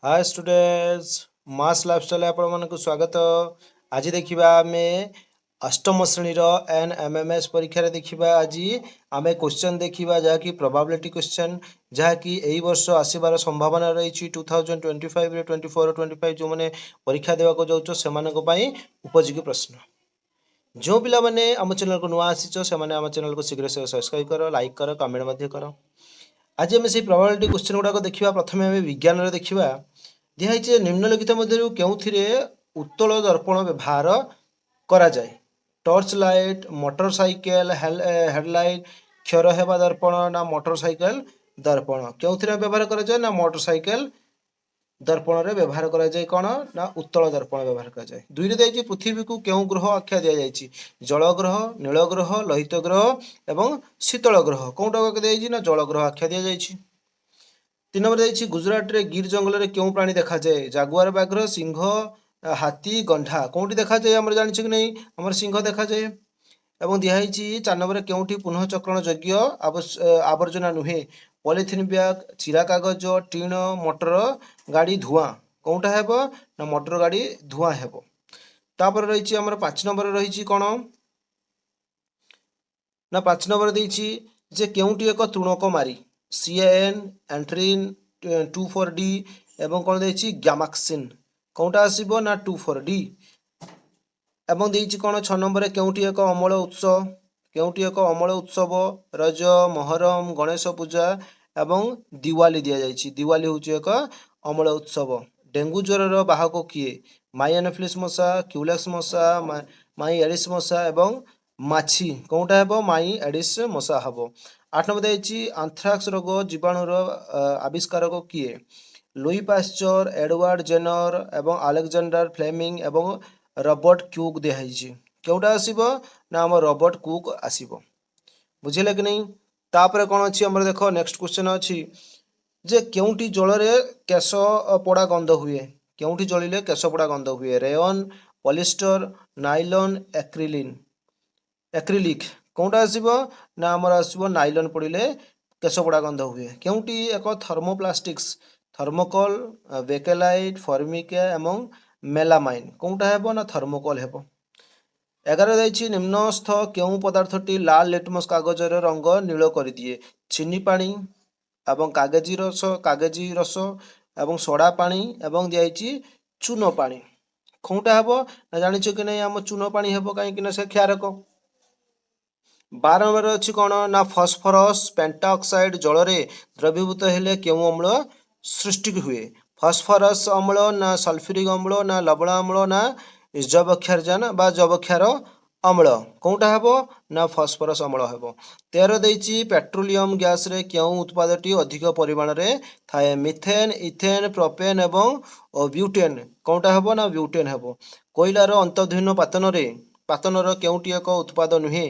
Hi students मास lifestyle आपण मानक स्वागत। आज देखिबा आमे अष्टम श्रेणीर NMMS परीक्षा रे देखिबा। आज आमे क्वेश्चन देखिबा जहाँकि प्रोबेबिलिटी क्वेश्चन जहाँकि एई वर्ष आसीबार संभावना रही 2025 रे 24 25 जो माने परीक्षा देवा को जाउछो सेमानक पई उपयोगी प्रश्न। जो पिला माने आम चैनल को नुआ आसीचो से माने आम चैनल को शीघ्र से सब्सक्राइब करो, लाइक करो, कमेंट मध्य करो। आज आम से प्रोबेबिलिटी क्वेश्चन गुड़ाक देखा। प्रथम आम विज्ञान रे देखिबा। दिखाई निम्नलिखित मध्य केउथिरे उत्तल दर्पण व्यवहार करा जाए। टॉर्च लाइट, मोटरसाइकेल हेडलाइट, क्षर हेबा दर्पण ना मोटरसाइकेल दर्पण केउथिरे व्यवहार करा जाए ना मोटरसाइकेल दर्पण रे व्यवहार करा जाए। कौन ना उत्तल दर्पण व्यवहार करा जाए। दुई रे देखि पृथ्वी को केउ ग्रह आख्या दिया जायछि? जल ग्रह, नील ग्रह, लोहित ग्रह एवं शीतल ग्रह। कोउटा आख्या दिया जायछि ना जल ग्रह आख्या दिया जायछि। 3 नंबर देखिए गुजरात रे गिर जंगल रे क्यों प्राणी देखा जाए? जागुआर, बाघ, सिंह, हाथी, गंधा। कोउटी देखा जाए हमर जानिछु कि नहीं? हमर सिंह देखा जाए। एवं दिहाइछि 4 नंबर केउटी पुनः चक्रण योग्य आवर्जना नुहे? पॉलिथिन बैग, चिरा कागज, टीण, मोटर गाड़ी, धुआं। कोउटा हेबो ना मोटर गाड़ी धुआं हेबो। तापर रहिछि हमर 5 नंबर रहिछि कोन ना 5 नंबर देछि जे केउटी एक तृणक मारी? CAN, एंट्रिन, 24D एवं कौन देछि ग्यामाक्सिन। कोउटा आसीबो ना 24D। एवं देछि कोन 6 नंबर केउटी एक अमल उत्सव? केउटी एक अमल उत्सव? रज, मोहरम, गणेश पूजा एवं दिवाली दिया जायछि। दिवाली होछि एक अमल उत्सव। डेंगू ज्वर बाहक किए? माई एनोफिलिस मशा, क्यूलेक्स मशा, माई एडिस मशा एवं माछी। कोउटा हेबो माई एडिस मशा हेबो। 8 नंबर देछि आंथ्राक्स रोग जीवाणुर आविष्कारक किए? लुई पास्चर, एडवर्ड जेनर एवं अलेक्जेंडर फ्लेमिंग एवं रॉबर्ट कुक दिखाई। केउटा आसीबो ना हम रॉबर्ट कुक आसीबो। बुझिले कि नहीं? तापर कौन अच्छी हमर देखो नेक्स्ट क्वेश्चन अच्छी जे केउटी जल रे केश पोड़ा गंध हुए? केउटी जलिले केश पोड़ा गंध हुए? Rayon, polyester, nylon, acrylic. कोउटा आसीबो ना हमर आसीबो नाइलॉन पड़िले केश पोड़ा गंध हुए। केउटी एक थर्मोप्लास्टिक्स? थर्मोकोल, बेकेलाइट, फॉर्मिका एवं मेलामाइन। कोउटा हेबो ना थर्मोकोल हेबो। 11 दैछि निम्नस्थ केउ पदार्थटी लाल लिटमस कागजर रंग नील करदिए? चीनी पानी एवं कागजी रस एवं सोडा पानी एवं दियाइछि चूनो पानी। कोउटा हेबो ना जानिछु कि नहीं? हम चूनो पानी हेबो काहे कि ना से क्षारक। 12 नंबर अच्छी कौन ना फॉस्फोरस पेंटाऑक्साइड जल रे द्रवीभूत हेले केउ अम्ल सृष्टि हुए? फॉस्फोरस अम्ल ना सल्फ्यूरिक अम्ल ना लवण अम्ल ना जबक्षारजान बा जबक्षार अम्ल। कोउटा हेबो ना फॉस्फोरस अम्ल हेबो। 13 दैछि पेट्रोलियम गैस रे केउ उत्पादटी अधिक परिमाण रे थाए? मिथेन, इथेन, प्रोपेन एवं ब्यूटेन। कोउटा हेबो ना ब्यूटेन हेबो। कोइलार अंतर्धीन पातनर केउटी एक उत्पाद नुहे?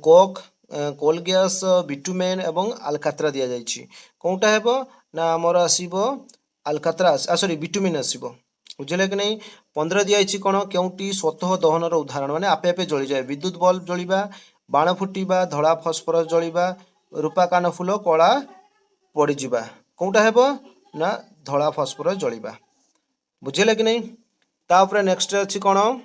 कोक, कोल गैस, बिटुमेन एवं आलकात्रा दिया जायछि। कोउटा हेबो ना हमर आसीबो आलकात्रा सॉरी बिटुमिन आसीबो। बुझिले कि नहीं? 15 दियाइछि कोन केउटी स्वतः दहनर उदाहरण माने आपे आपे जଳି जाए? विद्युत बल्ब जलिबा, बाण फुटिबा, धड़ा फॉस्फोरस जलिबा, रूपा कान फूल कला पड़ीजिबा। कोउटा हेबो ना धड़ा फॉस्फोरस जलिबा। बुझिले कि नहीं? तापर नेक्स्ट अछि कोन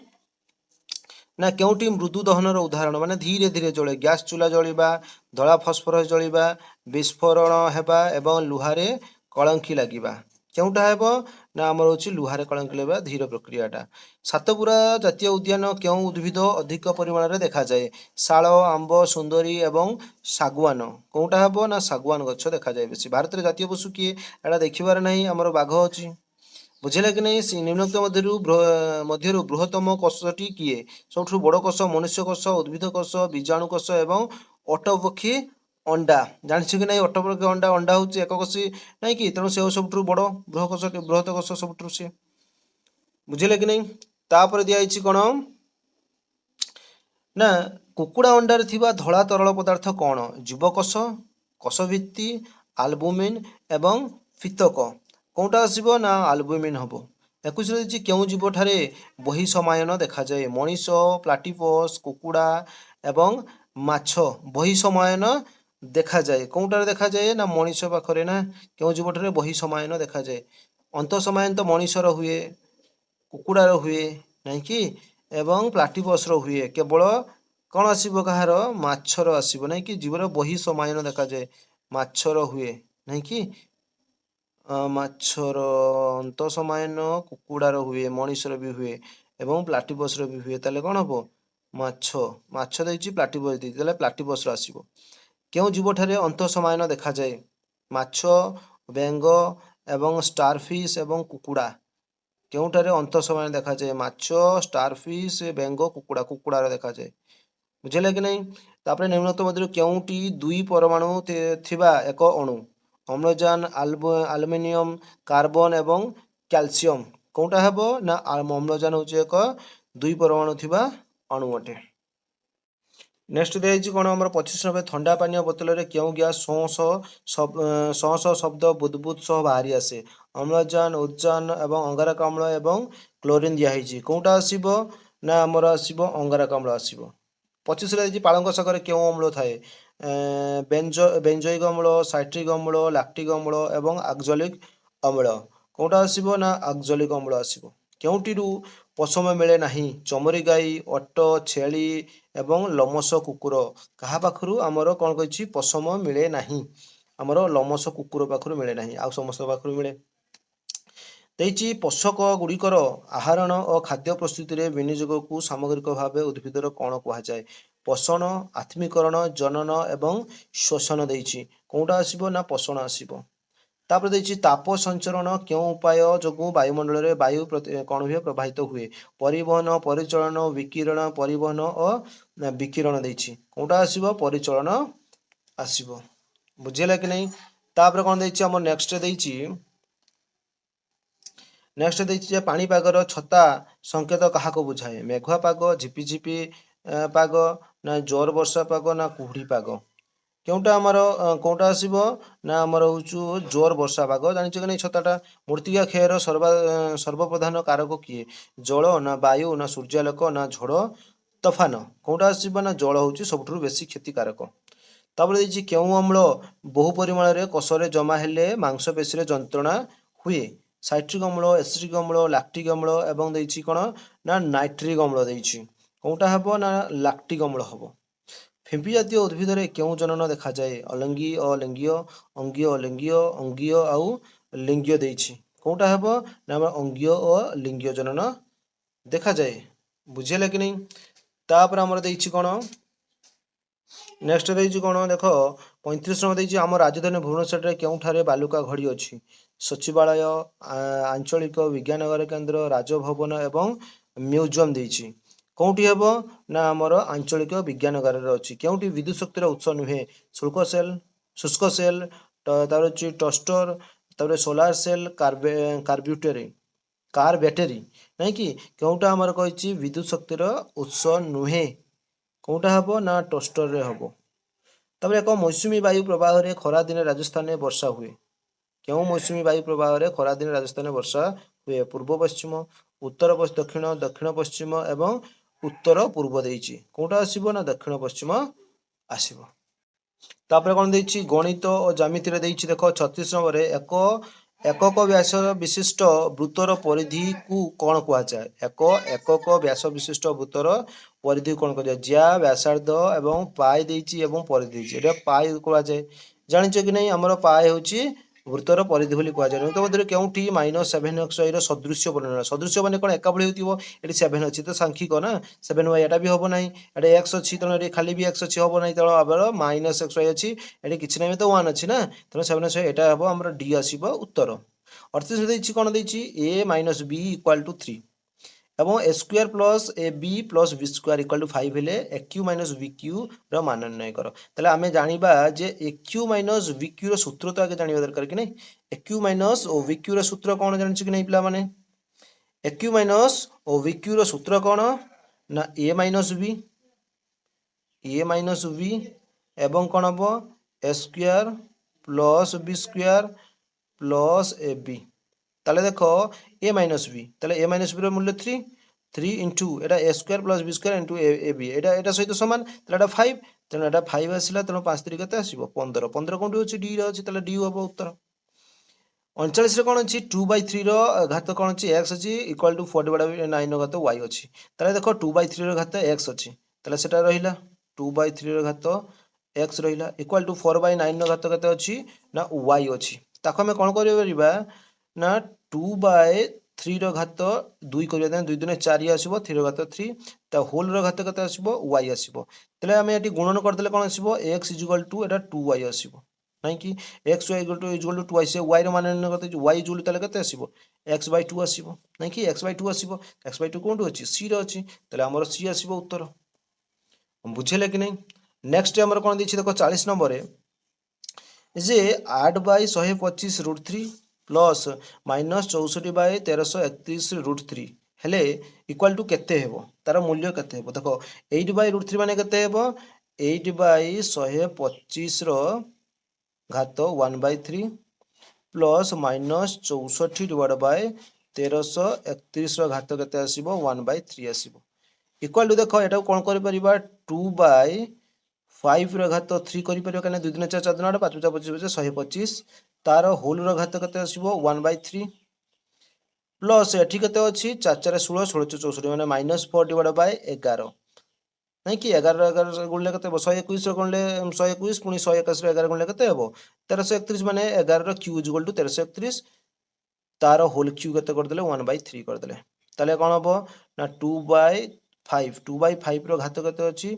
ना केउटी मृदु दहनर उदाहरण माने धीरे धीरे जले? गैस चूल्हा जलिबा, धड़ा फॉस्फोरस जलिबा, विस्फोरण हेबा एवं लुहारे कलंकी लागिबा। केउटा हेबो ना हमर होछि लुहारे कलंकी लागबा धीर प्रक्रियाटा। सातपुरा जातीय उद्यान केउ उद्भिद अधिक परिमाण रे देखा जाए? शाल, आंब, सुंदरी एवं सागवान। कोउटा हेबो ना सागवान गछ देखा जाए बेसी। भारत रे जातीय पशु किए? एटा देखिबार नहीं हमर बाघ अछि। बुझिले कि नहीं? निम्नलिखित मध्यरु बृहत्तम कोषटी किए? सबठु बड़ कोष मनुष्य कोष, उद्भिद कोष, बीजाणु कोष एवं ओटपक्षी अंडा। जानिछु कि नहीं? ओटपक्षी अंडा होछि एककोषी नहीं कि तेणु से सबठु बड़ बृहत कोष सबठु से। बुझिले कि नहीं? तापर दियाइछि कोन ना कुकुड़ा अंडारे थिबा धला तरल पदार्थ कौन? जीवकोष, कोषभित्ति, आल्बुमिन एवं फितक। कोउटा आसीबो ना आल्बुमिन हबो। 21 रे केउ जीव ठारे बही समायन देखा जाए? मनीष, प्लाटिपस, कुकुड़ा एवं माछ बही समायन देखा जाए। कोउटारे देखा जाए ना मनीष पाखरे ना केउ जीव ठारे बही समायन देखा जाए? ଅନ୍ତଃସମାୟନ୍ତ ମଣିଷର ହୁଏ, କୁକୁଡ଼ାର ହୁଏ ନାହିଁ କି, ଏବଂ ପ୍ଲାଟିପସର ହୁଏ। କେବଳ କ'ଣ ଆସିବ କାହାର? ମାଛର ଆସିବ ନାହିଁ କି। ଜୀବର ବହି ସମାୟନ ଦେଖାଯାଏ, ମାଛର ହୁଏ ନାହିଁ କି। ମାଛର ଅନ୍ତଃସମାୟନ କୁକୁଡ଼ାର ହୁଏ, ମଣିଷର ବି ହୁଏ ଏବଂ ପ୍ଲାଟିପସର ବି ହୁଏ। ତାହେଲେ କ'ଣ ହବ? ମାଛ। ମାଛ ଦେଇଛି, ପ୍ଲାଟିପସ ଦେଇଛି, ତାହେଲେ ପ୍ଲାଟିପସର ଆସିବ। କେଉଁ ଜୀବଠାରେ ଅନ୍ତଃସମାୟନ ଦେଖାଯାଏ? ମାଛ, ବେଙ୍ଗ ଏବଂ ଷ୍ଟାରଫିସ୍ ଏବଂ କୁକୁଡ଼ା। କେଉଁଠାରେ ଅନ୍ତଃସମାୟନ ଦେଖାଯାଏ? ମାଛ, ଷ୍ଟାରଫିସ୍, ବେଙ୍ଗ, କୁକୁଡ଼ା। କୁକୁଡ଼ାର ଦେଖାଯାଏ। ବୁଝିଲେ କି ନାହିଁ? ତାପରେ ନିମ୍ନୋକ୍ତ ମଧ୍ୟରୁ କେଉଁଟି ଦୁଇ ପରମାଣୁ ଥିବା ଏକ ଅଣୁ? ଅମ୍ଳଜାନ, ଆଲୁମିନିୟମ, କାର୍ବନ ଏବଂ କ୍ୟାଲସିୟମ। କୋଉଟା ହେବ? ନା ଅମ୍ଳଜାନ ହେଉଛି ଏକ ଦୁଇ ପରମାଣୁ ଥିବା ଅଣୁ ଅଟେ। ନେକ୍ସଟ ଦିଆଯାଇଛି କ'ଣ ଆମର 25 ଥଣ୍ଡା ପାନୀୟ ବୋତଲରେ କେଉଁ ଗ୍ୟାସ୍ ଶହ ଶହ ଶବ୍ଦ ବୁଦବୁଦ ସହ ବାହାରି ଆସେ? ଅମ୍ଳଜାନ, ଓଜୋନ ଏବଂ ଅଙ୍ଗାରକାମ୍ଳ ଏବଂ କ୍ଲୋରିନ୍ ଦିଆହେଇଛି। କୋଉଟା ଆସିବ? ନା ଆମର ଆସିବ ଅଙ୍ଗାରକାମ୍ଳ ଆସିବ। 25ରେ ଦେଇଛି ପାଳଙ୍ଗ ଶାଗରେ କେଉଁ ଅମ୍ଳ ଥାଏ? ବେଞ୍ଜୋଇକ ଅମ୍ଳ, ସାଇଟ୍ରିକ ଅମ୍ଳ, ଲାକ୍ଟିକ ଅମ୍ଳ ଏବଂ ଆକ୍ଜଲିକ ଅମ୍ଳ। କୋଉଟା ଆସିବ? ନା ଆକ୍ଜଲିକ ଅମ୍ଳ ଆସିବ। କେଉଁଟିରୁ ପଶମ ମିଳେ ନାହିଁ? ଚମରି ଗାଈ, ଓଟ, ଛେଳି ଏବଂ ଲୋମଶ କୁକୁର। କାହା ପାଖରୁ ଆମର କ'ଣ କହିଛି? ପଶମ ମିଳେ ନାହିଁ। ଆମର ଲୋମଶ କୁକୁର ପାଖରୁ ମିଳେ ନାହିଁ, ଆଉ ସମସ୍ତଙ୍କ ପାଖରୁ ମିଳେ। ଦେଇଛି ପୋଷକ ଗୁଡ଼ିକର ଆହରଣ ଓ ଖାଦ୍ୟ ପ୍ରସ୍ତୁତିରେ ବିନିଯୋଗକୁ ସାମଗ୍ରିକ ଭାବେ ଉଦ୍ଭିଦର କ'ଣ କୁହାଯାଏ? ପୋଷଣ, ଆତ୍ମୀକରଣ, ଜନନ ଏବଂ ଶୋଷଣ ଦେଇଛି। କୋଉଟା ଆସିବ? ନା ପୋଷଣ ଆସିବ। ତାପରେ ଦେଇଛି ତାପ ସଞ୍ଚରଣ କେଉଁ ଉପାୟ ଯୋଗୁଁ ବାୟୁମଣ୍ଡଳରେ ବାୟୁ କ'ଣ ହୁଏ? ପ୍ରବାହିତ ହୁଏ? ପରିବହନ, ପରିଚାଳନ, ବିକିରଣ, ପରିବହନ ଓ ବିକିରଣ ଦେଇଛି। କୋଉଟା ଆସିବ? ପରିଚାଳନ ଆସିବ। ବୁଝିହେଲା କି ନାହିଁ? ତାପରେ କ'ଣ ଦେଇଛି? ଆମର ନେକ୍ସଟ ଦେଇଛି ଯେ ପାଣିପାଗର ଛତା ସଂକେତ କାହାକୁ ବୁଝାଏ? ମେଘୁଆ ପାଗ, ଝିପିଝିପି ପାଗ, ନା ଜୋର ବର୍ଷା ପାଗ, ନା କୁହୁଡ଼ି ପାଗ। କେଉଁଟା ଆମର କୋଉଟା ଆସିବ? ନା ଆମର ହଉଛୁ ଜୋର ବର୍ଷା ପାଗ। ଜାଣିଛ କି ନାହିଁ ଛତାଟା? ମୃତ୍ତିକା କ୍ଷୟର ସର୍ବପ୍ରଧାନ କାରକ କିଏ? ଜଳ, ନା ବାୟୁ, ନା ସୂର୍ଯ୍ୟାଲୋକ, ନା ଝଡ଼ ତୋଫାନ। କୋଉଟା ଆସିବ? ନା ଜଳ ହଉଛି ସବୁଠାରୁ ବେଶୀ କ୍ଷତିକାରକ। ତାପରେ ଦେଇଛି କେଉଁ ଅମ୍ଳ ବହୁ ପରିମାଣରେ କୋଷରେ ଜମା ହେଲେ ମାଂସପେଶୀରେ ଯନ୍ତ୍ରଣା ହୁଏ? ସାଇଟ୍ରିକ ଅମ୍ଳ, ଏସିଟିକ ଅମ୍ଳ, ଲାକ୍ଟିକ ଅମ୍ଳ ଏବଂ ଦେଇଛି କ'ଣ? ନା ନାଇଟ୍ରିକ ଅମ୍ଳ ଦେଇଛି। କୋଉଟା ହେବ? ନା ଲାକ୍ଟିକ ଅମ୍ଳ ହେବ। ଫିମ୍ପି ଜାତୀୟ ଉଦ୍ଭିଦରେ କେଉଁ ଜନନ ଦେଖାଯାଏ? ଅଲିଙ୍ଗି, ଅଲିଙ୍ଗୀୟ, ଅଙ୍ଗୀୟ, ଲିଙ୍ଗୀୟ, ଅଙ୍ଗୀୟ ଆଉ ଲିଙ୍ଗୀୟ ଦେଇଛି। କୋଉଟା ହେବ? ନା ଆମର ଅଙ୍ଗୀୟ ଓ ଲିଙ୍ଗୀୟ ଜନନ ଦେଖାଯାଏ। ବୁଝିହେଲା କି ନାହିଁ? ତାପରେ ଆମର ଦେଇଛି କ'ଣ? ନେକ୍ସଟ ଦେଇଛି କ'ଣ? ଦେଖ 35 ନମ୍ବର ଦେଇଛି ଆମ ରାଜଧାନୀ ଭୁବନେଶ୍ୱରରେ କେଉଁଠାରେ ବାଲୁକା ଘଡ଼ି ଅଛି? ସଚିବାଳୟ, ଆଞ୍ଚଳିକ ବିଜ୍ଞାନଗାର କେନ୍ଦ୍ର, ରାଜଭବନ ଏବଂ ମ୍ୟୁଜିୟମ ଦେଇଛି। କୋଉଠି ହେବ? ନା ଆମର ଆଞ୍ଚଳିକ ବିଜ୍ଞାନଗାରରେ ଅଛି। କେଉଁଠି ବିଦ୍ୟୁତ ଶକ୍ତିର ଉତ୍ସ ନୁହେଁ? ଶୁଷ୍କ ସେଲ୍, ତାପରେ ଅଛି ଟଷ୍ଟର, ତାପରେ ସୋଲାର ସେଲ୍, କାର ବ୍ୟାଟେରୀ ନାଇଁ କି। କେଉଁଟା ଆମର କହିଛି ବିଦ୍ୟୁତ ଶକ୍ତିର ଉତ୍ସ ନୁହେଁ? କୋଉଟା ହେବ? ନା ଟଷ୍ଟରରେ ହେବ। ତାପରେ ଏକ ମୌସୁମୀ ବାୟୁ ପ୍ରବାହରେ ଖରାଦିନେ ରାଜସ୍ଥାନରେ ବର୍ଷା ହୁଏ। କେଉଁ ମୌସୁମୀ ବାୟୁ ପ୍ରବାହରେ ଖରାଦିନେ ରାଜସ୍ଥାନରେ ବର୍ଷା ହୁଏ? ପୂର୍ବ ପଶ୍ଚିମ, ଉତ୍ତର ଦକ୍ଷିଣ, ଦକ୍ଷିଣ ପଶ୍ଚିମ ଏବଂ ଉତ୍ତର ପୂର୍ବ ଦେଇଛି। କୋଉଟା ଆସିବ? ନା ଦକ୍ଷିଣ ପଶ୍ଚିମ ଆସିବ। ତାପରେ କ'ଣ ଦେଇଛି? ଗଣିତ ଓ ଜ୍ୟାମିତିରେ ଦେଇଛି ଦେଖ 36 ନମ୍ବରରେ ଏକକ ବ୍ୟାସ ବିଶିଷ୍ଟ ବୃତ୍ତର ପରିଧିକୁ କ'ଣ କୁହାଯାଏ? ଏକକ ବ୍ୟାସ ବିଶିଷ୍ଟ ବୃତ୍ତର ପରିଧିକୁ କ'ଣ କୁହାଯାଏ? ଜ୍ୟା, ବ୍ୟାସାର୍ଦ୍ଧ ଏବଂ ପାଏ ଦେଇଛି ଏବଂ ପରିଧି ଦେଇଛି। ଏଇଟା ପାଏ କୁହାଯାଏ। ଜାଣିଛ କି ନାହିଁ? ଆମର ପାଏ ହେଉଛି ବୃତ୍ତର ପରିଧି ବୋଲି କୁହାଯାଏ। ନିମ୍ନୋକ୍ତ ମଧ୍ୟରୁ କେଉଁଠି -7xy ର ସଦୃଶ୍ୟ ବର୍ଣ୍ଣନା? ସଦୃଶ୍ୟ ମାନେ କ'ଣ? ଏକା ଭଳି ହେଉଥିବ। ଏଠି 7 ଅଛି ତ ସାଂଖ୍ୟିକ ନା 7y। ଏଟା ବି ହବ ନାହିଁ। ଏଠି x ଅଛି, ତେଣୁ ଏଠି ଖାଲି ବି x ଅଛି, ହବ ନାହିଁ। ତେଣୁ ଆମର -xy ଅଛି, ଏଠି କିଛି ନାହିଁ ତ 1 ଅଛି ନା, ତେଣୁ 7xy ଏଟା ହବ ଆମର ଡି ଆସିବ ଉତ୍ତର। 38 ଦେଇଛି କ'ଣ ଦେଇଛି? a - b = 3 ଏବଂ a square plus ab plus b square = 5 ହେଲେ aq - bq ର ମାନ ନିର୍ଣ୍ଣୟ କର। ତାହେଲେ ଆମେ ଜାଣିବା ଯେ aq - bq ର ସୂତ୍ର ତ ଆগে ଜାଣିବା ଦରକାର କି ନାହିଁ। aq - bq ର ସୂତ୍ର କ'ଣ ଜାଣିଛୁ କି ନାହିଁ ପିଲାମାନେ? aq - bq ର ସୂତ୍ର କ'ଣ? ନା a - b ଏବଂ କ'ଣ ହବ? a square plus b square plus ab। তাহলে দেখো a মাইনাস বি, তাহলে a মাইনাস বি এর মূল্য 3 ইন্টু এটা a square plus B square into A B, এটা সহিত সমান, তাহলে এটা 5, তেଣୁ এটা 5 ଆସିଲା, ତେଣୁ 5 3 କେତେ ଆସିବ? 15। 15 କୋଉଠି ଅଛି? ଡି ରେ ଅଛି, ତାହେଲେ ଡି ହବ ଉତ୍ତର। 39 ରେ କ'ଣ ଅଛି 2/3 ର ଘାତ କ'ଣ ଅଛି x ଅଛି ଇକ୍ୱାଲ୍ ଟୁ 40/9 ର ଘାତ y ଅଛି। ତାହେଲେ ଦେଖ 2/3 ର ଘାତ x ଅଛି, ତାହେଲେ ସେଟା ରହିଲା 2/3 ର ଘାତ x ରହିଲା ଇକ୍ୱାଲ୍ ଟୁ 4/9 ର ଘାତ କେତେ ଅଛି ନା y ଅଛି। ତାକୁ ଆମେ କ'ଣ କରିପାରିବା ନା 2/3 ର ଘାତ 2 କରିବା, ଦେନ୍ 2 ଦୁନେ 4 ଆସିବ, 3 ର ଘାତ 3, ତା ହୋଲ୍ ର ଘାତ କେତେ ଆସିବ y ଆସିବ। ତାହେଲେ ଆମେ ଏଠି ଗୁଣନ କରିଦେଲେ କ'ଣ ଆସିବ x ଇକ୍ୱାଲ୍ ଟୁ ଏଟା 2y ଆସିବ। କାହିଁକି x y equal to 2y, ସେ y ର ମାନ ନିର୍ଣ୍ଣୟ କରିଦେଇଛି, y ଇକ୍ୱାଲ୍ ତାହେଲେ କେତେ ଆସିବ x/2 ଆସିବ, ନାଇଁକି x/2 ଆସିବ। x/2 କୋଉଠି ଅଛି c ରେ ଅଛି, ତାହେଲେ ଆମର c ଆସିବ ଉତ୍ତର। ବୁଝିଲେ କି ନାହିଁ? ନେକ୍ସଟ ଆମର କ'ଣ ଦେଇଛି ଦେଖ 40 ନମ୍ବରରେ ଯେ 8/125√3 ପ୍ଲସ୍ -64/1331√3 ହେଲେ ଇକ୍ୱାଲ୍ ଟୁ କେତେ ହେବ, ତାର ମୂଲ୍ୟ କେତେ ହେବ? ଦେଖ 8/√3 ମାନେ କେତେ ହେବ 8/125 ର ଘାତ 1/3 ପ୍ଲସ୍ -64/1331 ର ଘାତ କେତେ ଆସିବ 1/3 ଆସିବ। ଇକ୍ୱାଲ୍ ଟୁ ଦେଖ ଏଟାକୁ କ'ଣ କରିପାରିବା 2/5 ର ଘାତ 3 କରିପାରିବା, କାହିଁକିନା 2 ଦୁନେ 4, 4 ଦୁନେ 8, 5 5 25 125, ତାର ହୋଲ୍ ର ଘାତ କେତେ ଆସିବ 1/3 ପ୍ଲସ୍ ଏଠି କେତେ ଅଛି 4 4 16 16 64 ମାନେ -4/11, ନାଇଁ କି 11 11 ଗୁଣିଲେ କେତେ ହେବ 121 ର ଗୁଣିଲେ 121 ପୁଣି 181 ର 11 ଗୁଣିଲେ କେତେ ହେବ 1331, ମାନେ 11 ର କ୍ୟୁ ଇକ୍ୱାଲ୍ ଟୁ 1331, ତାର ହୋଲ୍ କ୍ୟୁ କେତେ କରିଦେଲେ 1/3 କରିଦେଲେ। ତାହେଲେ କ'ଣ ହବ ନା 2/5 ର ଘାତ କେତେ ଅଛି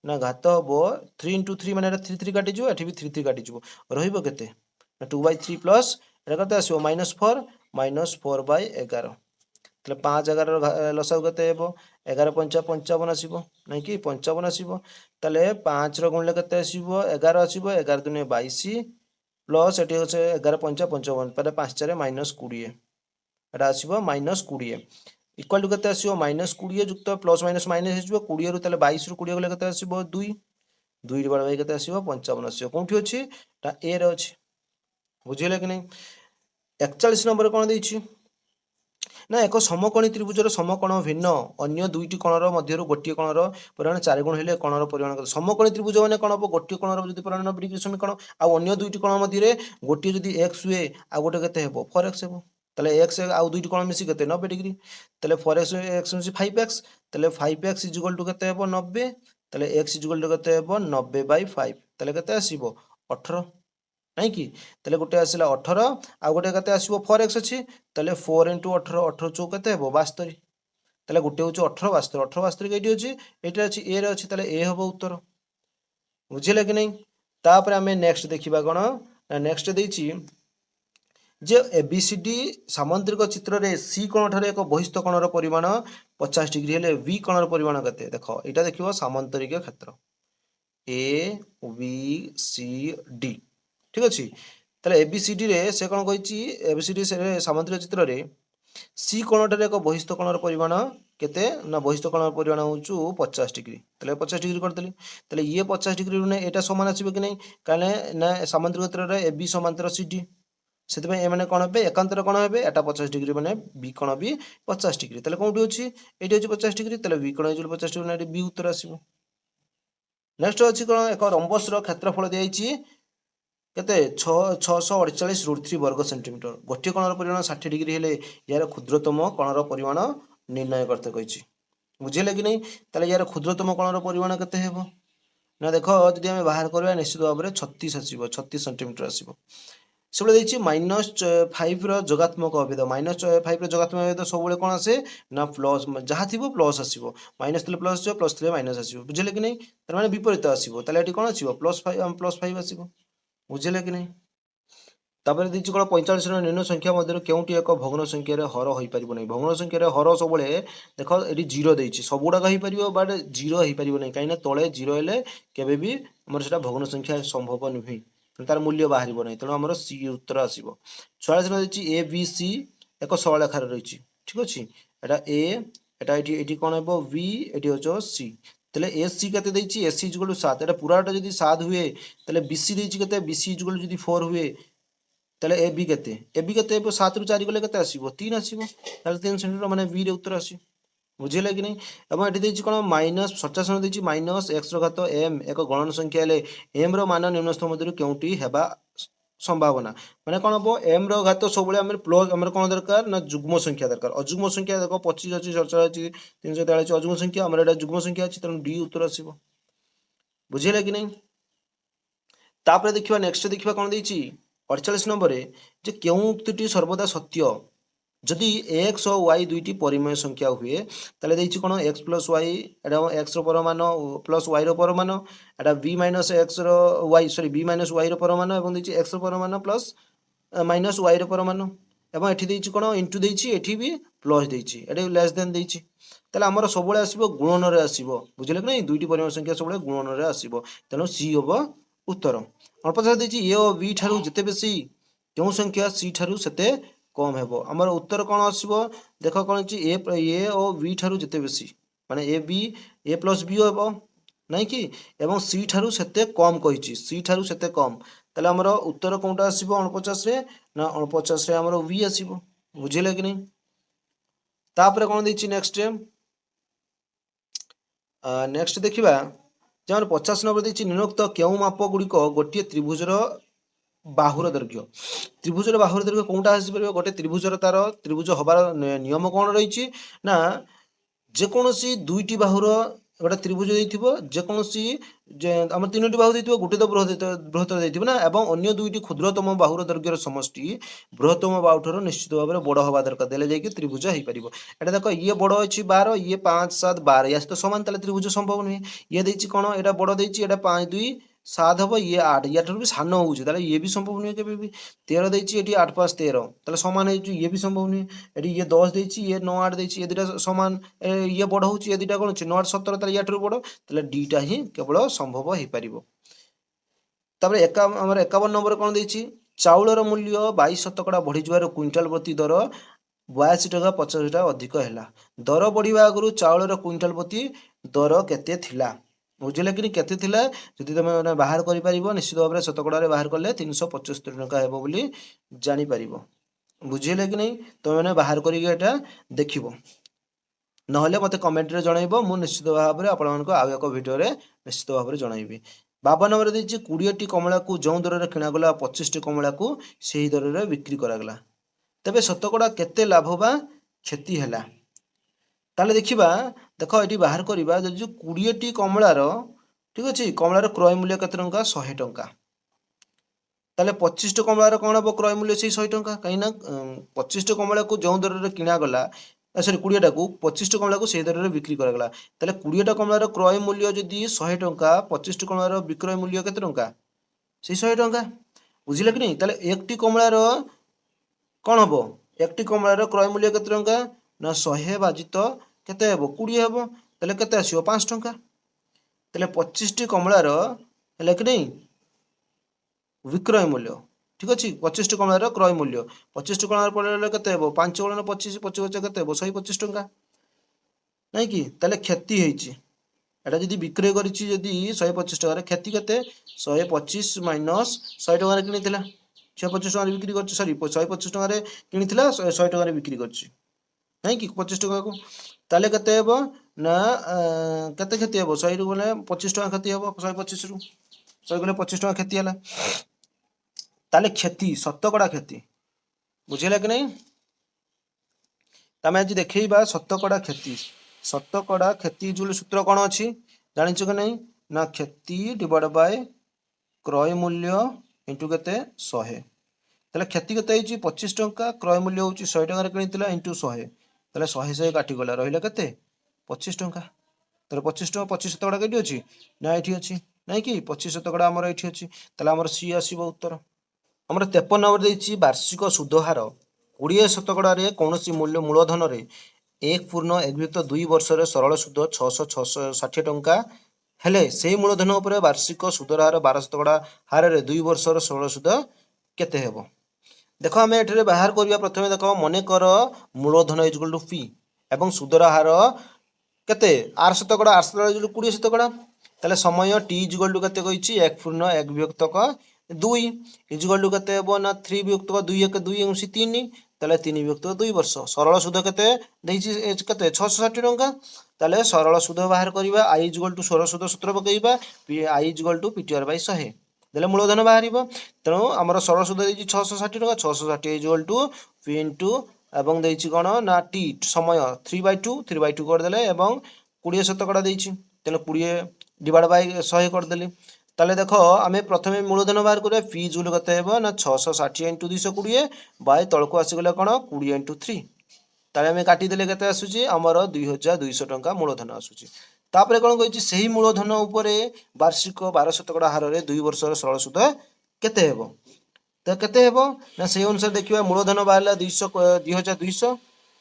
ନା ଘାତ ହବ 3 × 3 ମାନେ ଏଟା 3 3 କାଟିଯିବ, ଏଠି ବି 3 3 କାଟିଯିବ, ରହିବ କେତେ ନା 2/3 ପ୍ଲସ୍ ଏଟା କେତେ ଆସିବ -4 -4/11। ତାହେଲେ 5 11 ର ଲସାଗୁ କେତେ ହେବ 11 5 55 ଆସିବ, ନାଇଁ କି 55 ଆସିବ। ତାହେଲେ 5 ର ଗୁଣିଲେ କେତେ ଆସିବ 11 ଆସିବ, 11 ଦୁନେ 22 ପ୍ଲସ୍ ଏଠି ଅଛି 11 5 55, ତାହେଲେ 5 4 -20, ଏଟା ଆସିବ -20 ଇକ୍ୱାଲ୍ ଟୁ କେତେ ଆସିବ -20 ଯୁକ୍ତ ପ୍ଲସ୍ ମାଇନସ୍ ମାଇନସ୍ ହେଇଯିବ 20 ରୁ, ତାହେଲେ 22 ରୁ 20 ଗଲେ କେତେ ଆସିବ 2, 2 / କେତେ ଆସିବ 55 ଆସିବ। କୋଉଠି ଅଛି ନା ଏ ରେ ଅଛି। ବୁଝିଲେ କି ନାହିଁ? 41 ନମ୍ବରରେ କ'ଣ ଦେଇଛି ନା ଏକ ସମକୋଣୀ ତ୍ରିଭୁଜର ସମକୋଣ ଭିନ୍ନ ଅନ୍ୟ ଦୁଇଟି କୋଣର ମଧ୍ୟରୁ ଗୋଟିଏ କୋଣର ପରିମାଣ 4 ଗୁଣ ହେଲେ କୋଣର ପରିମାଣ କେତେ? ସମକୋଣୀ ତ୍ରିଭୁଜ ମାନେ କ'ଣ ହବ ଗୋଟିଏ କୋଣର ଯଦି ପରିମାଣ 90 ଡିଗ୍ରୀ ସମୀକରଣ, ଆଉ ଅନ୍ୟ ଦୁଇଟି କୋଣ ମଧ୍ୟରେ ଗୋଟିଏ ଯଦି x ହୁଏ ଆଉ ଗୋଟେ କେତେ ହେବ 4x ହେବ, ତାହେଲେ x ଆଉ ଦୁଇଟି କୋଣ ମିଶି କେତେ 90 ଡିଗ୍ରୀ, ତାହେଲେ 4x x ମିଶି 5x, ତାହେଲେ 5x ଇକ୍ୱାଲ୍ ଟୁ କେତେ ହେବ 90, ତାହେଲେ x ଇକ୍ୱାଲ୍ ଟୁ କେତେ ହେବ 90/5, ତାହେଲେ କେତେ ଆସିବ 18, ନାଇଁ କି? ତାହେଲେ ଗୋଟେ ଆସିଲା 18 ଆଉ ଗୋଟେ କେତେ ଆସିବ 4x ଅଛି, ତାହେଲେ 4 × 18 18 ଚଉ କେତେ ହେବ 72, ତାହେଲେ ଗୋଟେ ହେଉଛି 18 72, 18 72 ଏଇଠି ଅଛି, ଏଇଠି ଅଛି ଏ ରେ ଅଛି, ତାହେଲେ ଏ ହେବ ଉତ୍ତର। ବୁଝିଲେ କି ନାହିଁ? ତାପରେ ଆମେ ନେକ୍ସଟ ଦେଖିବା କ'ଣ ନା ନେକ୍ସଟ ଦେଇଛି ଯେ ABCD ସାମନ୍ତ୍ରିକ ଚିତ୍ରରେ ସି କୋଣ ଠାରେ ଏକ ବହିସ୍ଥ କୋଣର ପରିମାଣ 50 ଡିଗ୍ରୀ ହେଲେ ବି କୋଣର ପରିମାଣ କେତେ? ଦେଖ ଏଇଟା ଦେଖିବ ସାମନ୍ତରିକ କ୍ଷେତ୍ର ABCD, ଠିକ ଅଛି। ତାହେଲେ ABCD ରେ ସେ କ'ଣ କହିଛି ABCD ସାମନ୍ତରିକ ଚିତ୍ରରେ ସି କୋଣଠାରେ ଏକ ବହିସ୍ଥ କୋଣର ପରିମାଣ କେତେ ନା ବହିସ୍ଥ କୋଣର ପରିମାଣ ହେଉଛି 50 ଡିଗ୍ରୀ, ତାହେଲେ 50 ଡିଗ୍ରୀ କରିଦେଲି। ତାହେଲେ ଇଏ 50 ଡିଗ୍ରୀ ରୁ ଏଇଟା ସମାନ ଆସିବ କି ନାହିଁ, କାହିଁକି ନା ସାମନ୍ତରିକ କ୍ଷେତ୍ରରେ AB ସମାନ୍ତର CD, ସେଥିପାଇଁ ଏମାନେ କ'ଣ ହେବେ ଏକାନ୍ତର କ'ଣ ହେବେ, ଏଟା 50 ଡିଗ୍ରୀ ମାନେ ବି କୋଣ ବି 50 ଡିଗ୍ରୀ, ତାହେଲେ କୋଉଠି ଅଛି ଏଇଠି ଅଛି 50 ଡିଗ୍ରୀ, ତାହେଲେ ବି କୋଣ ହେଇଯିବ 50 ଡିଗ୍ରୀ, ଏଠି ବି ଉତ୍ତର ଆସିବ। ନେକ୍ସଟ ଅଛି କ'ଣ ଏକ ରମ୍ବସର କ୍ଷେତ୍ରଫଳ ଦିଆଯାଇଛି କେତେ 648√3 ବର୍ଗ ସେଣ୍ଟିମିଟର, ଗୋଟିଏ କୋଣର ପରିମାଣ 60 ଡିଗ୍ରୀ ହେଲେ ଏହାର କ୍ଷୁଦ୍ରତମ କୋଣର ପରିମାଣ ନିର୍ଣ୍ଣୟ କରତେ କହିଛି। ବୁଝିଲେ କି ନାହିଁ? ତାହେଲେ ଏହାର କ୍ଷୁଦ୍ରତମ କୋଣର ପରିମାଣ କେତେ ହେବ ନା ଦେଖ ଯଦି ଆମେ ବାହାର କରିବା ନିଶ୍ଚିତ ଭାବରେ 36 ଆସିବ, 36 ସେଣ୍ଟିମିଟର ଆସିବ। ସେଭଳି ଦେଇଛି -5 ର ଯୋଗାତ୍ମକ ଅଭେଦ, -5 ର ଯୋଗାତ୍ମକ ଅଭେଦ ସବୁବେଳେ କ'ଣ ଆସେ ନା ପ୍ଲସ୍, ଯାହା ଥିବ ପ୍ଲସ୍ ଆସିବ, ମାଇନସ୍ ଥିଲେ ପ୍ଲସ୍ ଆସିବ, ପ୍ଲସ୍ ଥିଲେ ମାଇନସ୍ ଆସିବ। ବୁଝିଲେ କି ନାହିଁ? ତାର ମାନେ ବିପରୀତ ଆସିବ, ତାହେଲେ ଏଠି କ'ଣ ଆସିବ +5 ଆସିବ। ବୁଝିଲେ କି ନାହିଁ? ତାପରେ ଦେଇଛି କ'ଣ 45 ର ନିମ୍ନ ସଂଖ୍ୟା ମଧ୍ୟରୁ କେଉଁଟି ଏକ ଭଗ୍ନ ସଂଖ୍ୟାରେ ହର ହୋଇପାରିବ ନାହିଁ? ଭଗ୍ନ ସଂଖ୍ୟାରେ ହର ସବୁବେଳେ ଦେଖ ଏଠି 0 ଦେଇଛି, ସବୁଗୁଡ଼ାକ ହେଇପାରିବ ବଟ୍ 0 ହେଇପାରିବ ନାହିଁ, କାହିଁକିନା ତଳେ 0 ହେଲେ କେବେ ବି ଆମର ସେଟା ଭଗ୍ନ ସଂଖ୍ୟା ସମ୍ଭବ ନୁହେଁ, ତାର ମୂଲ୍ୟ ବାହାରିବ ନାହିଁ, ତେଣୁ ଆମର ସି ଉତ୍ତର ଆସିବ। 46 ଦେଇଛି ABC ଏକ ସରଳରେଖାରେ ରହିଛି, ଠିକ ଅଛି, ଏଟା A, ଏଟା ଏଠି କ'ଣ ହେବ B, ଏଠି ହେଉଛି C, ତାହେଲେ AC କେତେ ଦେଇଛି AC ଇକ୍ୱାଲ୍ ଟୁ 7, ଏଟା ପୁରାଟା ଯଦି 7 ହୁଏ ତାହେଲେ BC ଦେଇଛି କେତେ BC ଇକ୍ୱାଲ୍ ଟୁ ଯଦି 4 ହୁଏ ତାହେଲେ AB କେତେ AB କେତେ ହେବ 7 ରୁ 4 ଗଲେ କେତେ ଆସିବ 3 ଆସିବ, ତାହେଲେ 3 ସେଣ୍ଟିମିଟର ମାନେ B ରେ ଉତ୍ତର ଆସିବ। ବୁଝିଲେ କି ନାହିଁ? ଏବଂ ଏଠି ଦେଇଛି କ'ଣ -57 ଦେଇଛି -x ର ଘାତ m ଏକ ଗଣନ ସଂଖ୍ୟା ହେଲେ m ର ମାନ ନିମ୍ନସ୍ଥ ମଧ୍ୟରୁ କେଉଁଟି ହେବା संभावना माने कौन हम एम घात सब प्लस आम कौन दरकार ना जुग्म संख्या दरकार अजुग्म संख्या देख 25 अच्छी 47 343 अजुग्म संख्या आम जुग्म संख्या अच्छी तेणु डी उत्तर आसो बुझे कि नहीं। तापर देखिए नेक्स्ट देखिए कौन देती 48 नंबर जे क्यों उक्ति सर्वदा सत्य जदि एक्स और वाई दुईटी परिमेय संख्या हुए ताले देछि कोन एक्स प्लस वाई एटा एक्स रो परमान प्लस वाई रो परमान एटा बी माइनस एक्स रो Y sorry B minus Y रो परमान एवं देछि एक्स रो परमान प्लस माइनस वाई रो परमान एवं एठी देछि कोन इनटू देछि एठी भी प्लस देछि एठी लेस देन देछि ताले हमर सबले आसीबो गुणन रे आसीबो बुझिले कि नै दुईटी परिमेय संख्या सबले गुणन रे आसीबो तेनो सी होबो उत्तर अल्प देछि ए और बी ठारू जते बेसी क्यों संख्या सी ठारू सेते कम हेबो हमर उत्तर कौन आसीबो देख कौन अछि ए और बी ठारू जते बेसी माने A B A plus B हेबो नहीं कि एवं सी ठारू सेते कम कहिछि सी ठारू सेते कम ताले हमर उत्तर कोनटा आसीबो 49 रे ना 49 रे हमर बी आसीबो बुझिले कि नहीं। तापर कौन देछि नेक्स्ट नेक्स्ट देखिबा जे 50 नंबर देछि निम्नोक्त केउ माप गुड़िक गोटे त्रिभुजर बाहुर दैर्घ्य त्रिभुजर बाहुर दैर्घ्य कौटा आसीपर गोटे त्रिभुजर तार त्रिभुज हबार नियम कौन रही ना जेकोसी दुईटी बाहुर गोटे त्रिभुज देथिबो जेकोसी आम तीनोटी बाहु देथिबो गोटे तो बृहत्तर देथिबो ना एवं अन्य दुईटी क्षुद्रतम बाहुर दैर्घ्यर समष्टि बृहत्तम बाहुठार निश्चित भाव में बड़ हवा दरकार देले जाइए त्रिभुज हो पार एटा देख ये बड़ अच्छी 12 ये 5 7 12 या सहित समान ताले त्रिभुज संभव नुहे ये देछि कोन एटा बड़ देछि एटा 5 2 7 हम ये 8 या भी सान हो ये भी संभव नुहे केबे भी 13 देछि एटी 8 5 13 ताले समान है ये भी संभव नुहे एटी ये 10 देछि ये 9 8 देछि ये दुटा समान ये बड़ होछि ये दुटा कोन अछि 9 8 17 ताले याठू बड़ ताले डीटा ही केवल संभव हो पारिबो। तापर 51 नंबर कौन देछि चाउलर मूल्य 22% बढ़ी जवार क्विंटाल प्रति दर 82 टका 50 टका अधिक है दर बढ़िया आगु चाउलर क्विंटाल प्रति दर केते थिला बुझिले कि केते थिला जदि तुम बाहर करि परिबो निश्चित भाव में शतकड़ा रे बाहर कले 375 टका हेबो बोली जानि परिबो बुझिले कि नहीं तुम मैंने बाहर करिके एटा देखिबो नहले मते कमेंट रे जणाइबो मु निश्चित भाव में आपण मानको आउ एक वीडियो रे निश्चित भाव में जणाइबी। 52 नंबर देछि 20 टी कमला को जो दर रे किना गला 25 टी कमला को सही दर रे बिक्री करा गला तेबे शतकड़ा केते लाभ बा क्षति हैला ताले देखिबा देख एटी बाहर करिबा जो 20 टी कमलार ठीक अछि कमलार क्रय मूल्य केते टंका 100 टंका ताले 25 टी कमलार कोन हो क्रय मूल्य से 100 टंका कहिना 25 टी कमला को जो दर रे किना गला सॉरी 20 टा को 25 टी कमला को से दर रे बिक्री करा गला ताले 20 टा कमलार क्रय मूल्य जदी 100 टंका 25 टी कमलार विक्रय मूल्य केते टंका से 100 टंका बुझिले कि नहीं ताले एक टी कमलार कौन हम एक कमलार क्रय मूल्य केते टंका ना 100 बाजित केते हेबो 20 हेबो ताले केते आसीबो 5 टंका ताले 25 टी कमलार हेले कि नहीं विक्रय मूल्य ठीक अछि 25 टी कमलार क्रय मूल्य 25 टी कमलार पड़ले केते हेबो 5 गुणन 25 25 केते हेबो 125 टंका नै कि ताले क्षति हेछि एटा जदी विक्रय करिछि जदी 125 टका रे क्षति केते 125 माइनस 100 टका रे किनिथिला 125 टका बिक्री कर सॉरी 125 टका रे किनिथिला 100 टका रे बिक्री करछि नै कि 25 टका को ताले केते हेबो ना केते क्षति हेबो 100 रु गले 25 टका क्षति हेबो 125 रु 100 गले 25 टका क्षति हला ताले क्षति शतकड़ा क्षति बुझिला कि नै तमे आज देखैबा शतकड़ा क्षति जुल सूत्र कोन अछि जानिछ कि नै ना क्षति डिवाइड बाय क्रय मूल्य इंटू केते 100 ताले क्षति केते होची 25 टंका क्रय मूल्य होची 100 टका रे किनिथिला इंटू 100 ताले 100 काटी गला रहिला केते 25 टंका ताले 25 टंका 25 शतकड़ा केटी अछि ना एठी अछि नै कि 25 शतकड़ा हमर एठी अछि ताले हमर सी आसीबो उत्तर हमर 53 नंबर देछि वार्षिक सुध हार 20 शतकड़ा रे कोनोसी मूल्य मूलधन रे 1.1/2 वर्ष रे सरल सुध 660 टंका हेले से मूलधन उपरे वार्षिक सुधर हार 12 शतकड़ा हार रे 2 वर्ष रे सरल सुध केते हेबो देख आम एठरे बाहर करिया प्रथमे देख मने कर मूलधन इक्वल टू पी एवं सुधर हार केते 8 शतकड़ा 8 शतकड़ा इक्वल टू 20 शतकड़ा ताले समय टी इक्वल टू केते कहिछि 1.1 विभक्तक 2 इक्वल टू केते हेबो ना 3 विभक्तक 2 1 2 अंशी 3 ताले 3 विभक्तक 2 वर्ष सरल सुध केते देछि केते 660 टंका ताले सरल सुध बाहर करिबा i इक्वल टू सरल सुध सूत्र पकेइबा i इक्वल टू ptr/100 ଦେଲେ ମୂଳଧନ ବାହାରିବ। ତେଣୁ ଆମର ସରଳ ସୁଧ ଦେଇଛି 660 ଟଙ୍କା, 660 ଇଜୁଆଲ୍ ଟୁ ପି ଇଣ୍ଟୁ ଏବଂ ଦେଇଛି କ'ଣ ନା ଟି ସମୟ 3/2 3/2 କରିଦେଲେ ଏବଂ 20 ଶତକଡ଼ା ଦେଇଛି, ତେଣୁ 20 ଡିଭାଇଡ୍ ବାଇ 100 କରିଦେଲି। ତାହେଲେ ଦେଖ ଆମେ ପ୍ରଥମେ ମୂଳଧନ ବାହାର କରିବା, ପି ଜୁଲ୍ କେତେ ହେବ ନା 660 ଇଣ୍ଟୁ 220 ବାଇ ତଳକୁ ଆସିଗଲେ କ'ଣ 20 ଇଣ୍ଟୁ 3। ତାହେଲେ ଆମେ କାଟିଦେଲେ କେତେ ଆସୁଛି ଆମର 2200 ଟଙ୍କା ମୂଳଧନ ଆସୁଛି। ତାପରେ କ'ଣ କହିଛି ସେହି ମୂଳଧନ ଉପରେ ବାର୍ଷିକ 12% ହାରରେ 2 ବର୍ଷର ସରଳ ସୁଧ କେତେ ହେବ? ତ କେତେ ହେବ ନା ସେଇ ଅନୁସାରେ ଦେଖିବା। ମୂଳଧନ ବାହାରିଲା 2200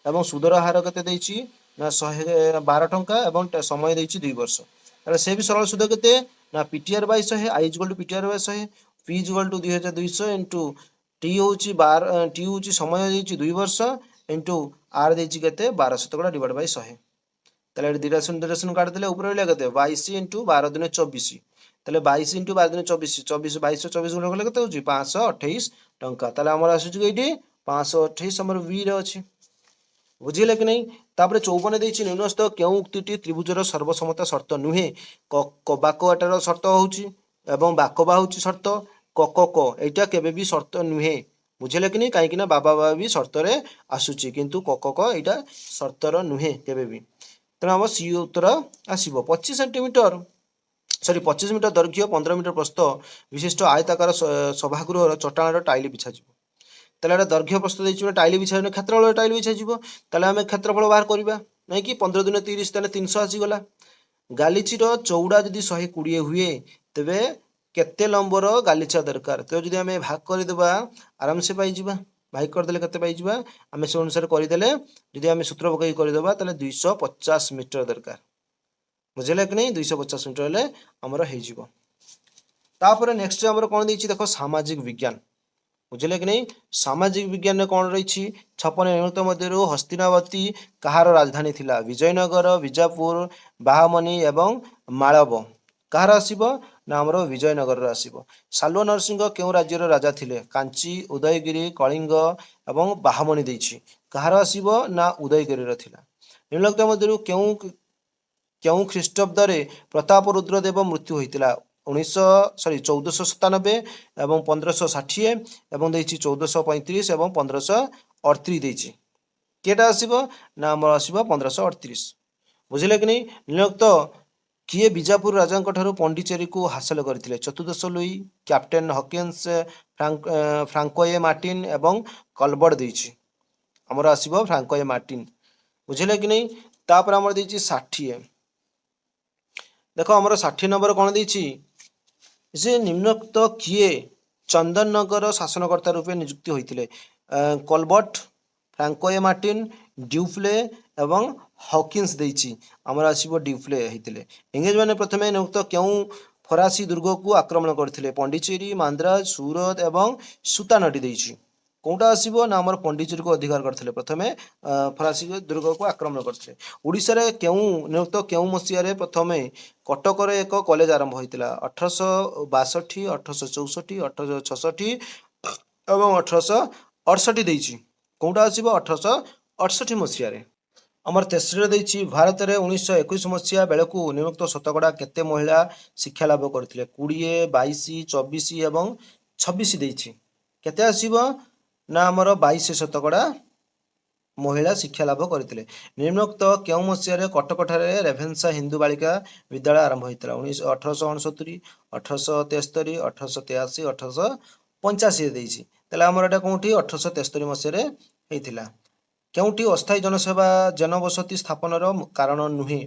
ଏବଂ ସୁଧର ହାର କେତେ ଦେଇଛି ନା 112 ଟଙ୍କା ଏବଂ ସମୟ ଦେଇଛି 2 ବର୍ଷ। ତାହେଲେ ସେ ବି ସରଳ ସୁଧ କେତେ ନା PTR by 100 I equal to PTR by 100 P equal to 2200 into T ହେଉଛି ଟି ହେଉଛି ସମୟ ଦେଇଛି 2 ବର୍ଷ ଇଣ୍ଟୁ ଆର୍ ଦେଇଛି କେତେ 12% ଡିଭାଇଡ୍ ବାଇ 100। তাহলে এটি দুইটা শূন্য কাটিদেলে উপরে রইলা কেতে 22 ইন্টু 12 দিনে 24। তাহলে 22 ইন্টু 12 দিনে 24 24 2224 গুণ কলে কেতে হচ্ছে 528 টঙ্কা। তাহলে আমার আসুଛି এইটি 528 আমার বি রে ଅଛି। বুঝিলে কি নাই? তারপরে 54 ଦେଇଛି ନିମ୍ନସ୍ଥ କେଉଁ ଉକ୍ତିଟି ତ୍ରିଭୁଜର ସର୍ବସମ୍ମତ ସର୍ତ୍ତ ନୁହେଁ? ବାକ ଏଟାର ସର୍ତ୍ତ ହଉଛି ଏବଂ ବାକ ବା ହଉଛି ସର୍ତ୍ତ, କ এইটা କେବେ ବି ସର୍ତ୍ତ ନୁହେଁ। ବୁଝିଲେ କି ନାହିଁ? କାହିଁକି ନା ବାବା ବା ବି ସର୍ତ୍ତରେ ଆସୁଛି କିନ୍ତୁ କ ଏଇଟା ସର୍ତ୍ତର ନୁହେଁ କେବେ ବି। ତେଣୁ ଆମ ସି ଉତ୍ତର ଆସିବ। 25 ସେଣ୍ଟିମିଟର 25 ମିଟର ଦୈର୍ଘ୍ୟ 15 ମିଟର ପ୍ରସ୍ଥ ବିଶିଷ୍ଟ ଆୟତାକାର ସଭାଗୃହର ଚଟାଣର ଟାଇଲ ବିଛାଯିବ। ତାହେଲେ ଏଟା ଦୈର୍ଘ୍ୟ ପ୍ରସ୍ଥ ଦେଇଛି ଗୋଟେ ଟାଇଲ ବିଛାଯିବ, କ୍ଷେତ୍ରଫଳ ଟାଇଲ ବିଛାଯିବ। ତାହେଲେ ଆମେ କ୍ଷେତ୍ରଫଳ ବାହାର କରିବା ନାଇଁ କି 15 ଦିନ 30 ତାହେଲେ 300 ଆସିଗଲା। ଗାଲିଚିର ଚଉଡ଼ା ଯଦି 120 ହୁଏ ତେବେ କେତେ ଲମ୍ବର ଗାଲିଚା ଦରକାର? ତ ଯଦି ଆମେ ଭାଗ କରିଦେବା ଆରାମସେ ପାଇଯିବା। ଭାଗ କରିଦେଲେ କେତେ ପାଇଯିବା ଆମେ ସେ ଅନୁସାରେ କରିଦେଲେ ଯଦି ଆମେ ସୂତ୍ର ପକାଇ କରିଦେବା ତାହେଲେ 250 ମିଟର ଦରକାର। ବୁଝିଲେ କି ନାହିଁ? 250 ମିଟର ହେଲେ ଆମର ହେଇଯିବ। ତାପରେ ନେକ୍ସଟ ଆମର କ'ଣ ଦେଇଛି ଦେଖ ସାମାଜିକ ବିଜ୍ଞାନ। ବୁଝିଲେ କି ନାହିଁ? ସାମାଜିକ ବିଜ୍ଞାନରେ କ'ଣ ରହିଛି? 56 ନିମ୍ନୋକ୍ତ ମଧ୍ୟରୁ ହସ୍ତିନାବତୀ କାହାର ରାଜଧାନୀ ଥିଲା? ବିଜୟନଗର, ବିଜାପୁର, ବାହାମନି ଏବଂ ମାଳବ। କାହାର ଆସିବ ନା ଆମର ବିଜୟନଗରର ଆସିବ। ସାଲୁଅ ନରସିଂହ କେଉଁ ରାଜ୍ୟର ରାଜା ଥିଲେ? କାଞ୍ଚି, ଉଦୟଗିରି, କଳିଙ୍ଗ ଏବଂ ବାହାମନି ଦେଇଛି। କାହାର ଆସିବ ନା ଉଦୟଗିରିର ଥିଲା। ନିମ୍ନୋକ୍ତ ମଧ୍ୟରୁ କେଉଁ ଖ୍ରୀଷ୍ଟାବ୍ଦରେ ପ୍ରତାପ ରୁଦ୍ରଦେବ ମୃତ୍ୟୁ ହୋଇଥିଲା? 1497 ଏବଂ 1560 ଏବଂ ଦେଇଛି 1435 ଏବଂ 1538 ଦେଇଛି। କେଟା ଆସିବ ନା ଆମର ଆସିବ 1538। ବୁଝିଲେ କି ନାହିଁ? ନିମ୍ନୋକ୍ତ କିଏ ବିଜାପୁର ରାଜାଙ୍କ ଠାରୁ ପଣ୍ଡିଚେରୀକୁ ହାସଲ କରିଥିଲେ? ଚତୁର୍ଦ୍ଦଶ ଲୁଇ, କ୍ୟାପ୍ଟେନ୍ ହକିନ୍ସ, ଫ୍ରାଙ୍କୋଏ ମାର୍ଟିନ ଏବଂ କଲବର୍ଟ ଦେଇଛି। ଆମର ଆସିବ ଫ୍ରାଙ୍କୋଏ ମାର୍ଟିନ। ବୁଝିଲେ କି ନାହିଁ? ତାପରେ ଆମର ଦେଇଛି 60। ଦେଖ ଆମର 60 ନମ୍ବର କ'ଣ ଦେଇଛି? ଯେ ନିମ୍ନୋକ୍ତ କିଏ ଚନ୍ଦନନଗର ଶାସନକର୍ତ୍ତା ରୂପେ ନିଯୁକ୍ତି ହୋଇଥିଲେ? କଲବର୍ଟ, ଫ୍ରାଙ୍କୋଏ ମାର୍ଟିନ, ଡ୍ୟୁପ୍ଲେ ଏବଂ ହକିନ୍ସ ଦେଇଛି। ଆମର ଆସିବ ଡ୍ୟୁପ୍ଲେ ହେଇଥିଲେ। ଇଂରେଜମାନେ ପ୍ରଥମେ ନିମ୍ନୋକ୍ତ କେଉଁ ଫରାସୀ ଦୁର୍ଗକୁ ଆକ୍ରମଣ କରିଥିଲେ? ପଣ୍ଡିଚେରୀ, ମାନ୍ଦ୍ରାଜ, ସୁରତ ଏବଂ ସୁତାନଟି ଦେଇଛି। କୋଉଟା ଆସିବ ନା ଆମର ପଣ୍ଡିଚେରୀକୁ ଅଧିକାର କରିଥିଲେ। ପ୍ରଥମେ ଫରାସୀ ଦୁର୍ଗକୁ ଆକ୍ରମଣ କରିଥିଲେ। ଓଡ଼ିଶାରେ ନିମ୍ନୋକ୍ତ କେଉଁ ମସିହାରେ ପ୍ରଥମେ କଟକରେ ଏକ କଲେଜ ଆରମ୍ଭ ହୋଇଥିଲା? 1862, 1864, 1866 ଏବଂ 1868 ଦେଇଛି। କୋଉଟା ଆସିବ 1868 ମସିହାରେ। ଆମର 63 ଦେଇଛି ଭାରତରେ 1921 ମସିହା ବେଳକୁ ନିମ୍ନୋକ୍ତ ଶତକଡ଼ା କେତେ ମହିଳା ଶିକ୍ଷା ଲାଭ କରିଥିଲେ? 20, 22, 24 ଏବଂ 26 ଦେଇଛି। କେତେ ଆସିବ ନା ଆମର 22% ମହିଳା ଶିକ୍ଷା ଲାଭ କରିଥିଲେ। ନିମ୍ନୋକ୍ତ କେଉଁ ମସିହାରେ କଟକଠାରେ ରେଭେନ୍ସା ହିନ୍ଦୁ ବାଳିକା ବିଦ୍ୟାଳୟ ଆରମ୍ଭ ହୋଇଥିଲା? 1869, 1873, 1883, 1885 ଦେଇଛି। ତାହେଲେ ଆମର ଏଟା କୋଉଠି 1873 ମସିହାରେ ହେଇଥିଲା। କେଉଁଠି ଅସ୍ଥାୟୀ ଜନବସତି ସ୍ଥାପନର କାରଣ ନୁହେଁ?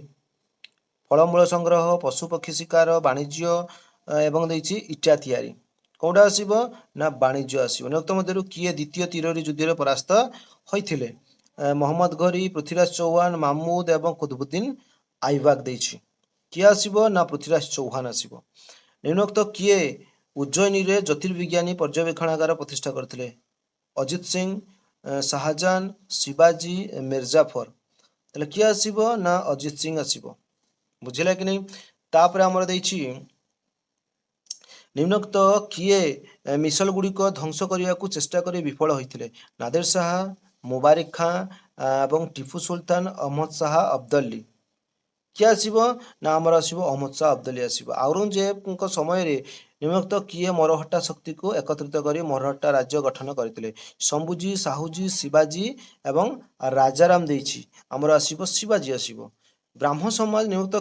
ଫଳମୂଳ ସଂଗ୍ରହ, ପଶୁପକ୍ଷୀ ଶିକାର, ବାଣିଜ୍ୟ ଏବଂ ଦେଇଛି ଇଟା ତିଆରି। କୋଉଟା ଆସିବ ନା ବାଣିଜ୍ୟ ଆସିବ। ନିମ୍ନୋକ୍ତ ମଧ୍ୟରୁ କିଏ ଦ୍ୱିତୀୟ ତିରୋରୀ ଯୁଦ୍ଧରେ ପରାସ୍ତ ହୋଇଥିଲେ? ମହମ୍ମଦ ଘୋରୀ, ପୃଥ୍ୱୀରାଜ ଚୌହାନ, ମାମୁଦ ଏବଂ କୁତୁବୁଦ୍ଦିନ ଆଇବାକ ଦେଇଛି। କିଏ ଆସିବ ନା ପୃଥ୍ୱୀରାଜ ଚୌହାନ ଆସିବ। ନିମ୍ନୋକ୍ତ କିଏ ଉଜ୍ଜୟିନୀରେ ଜ୍ୟୋତିର୍ବିଜ୍ଞାନୀ ପର୍ଯ୍ୟବେକ୍ଷଣାଗାର ପ୍ରତିଷ୍ଠା କରିଥିଲେ? ଅଜିତ ସିଂ, ଶାହାଜାହାନ, ଶିବାଜୀ, ମିର୍ଜାଫର। ତାହେଲେ କିଏ ଆସିବ ନା ଅଜିତ ସିଂ ଆସିବ। ବୁଝିଲା କି ନାହିଁ? ତାପରେ ଆମର ଦେଇଛି ନିମ୍ନୋକ୍ତ କିଏ ମିସଲ ଗୁଡ଼ିକ ଧ୍ୱଂସ କରିବାକୁ ଚେଷ୍ଟା କରି ବିଫଳ ହୋଇଥିଲେ? ନାଦିର ଶାହ, ମୁବାରିକ ଖାଁ ଏବଂ ଟିପୁ ସୁଲତାନ, ଅହମ୍ମଦ ଶାହ ଅବଦଲୀ। କିଏ ଆସିବ ନା ଆମର ଆସିବ ଅହମ୍ମଦ ଶାହ ଅବଦଲୀ ଆସିବ। ଔରଙ୍ଗଜେବଙ୍କ ସମୟରେ ନିମ୍ନୋକ୍ତ କିଏ ମରହଟ୍ଟା ଶକ୍ତିକୁ ଏକତ୍ରିତ କରି ମରହଟ୍ଟା ରାଜ୍ୟ ଗଠନ କରିଥିଲେ? ଶମ୍ଭୁଜୀ, ସାହୁଜୀ, ଶିବାଜୀ ଏବଂ ରାଜାରାମ ଦେଇଛି। ଆମର ଆସିବ ଶିବାଜୀ ଆସିବ। ବ୍ରାହ୍ମ ସମାଜ ନିମ୍ନୋକ୍ତ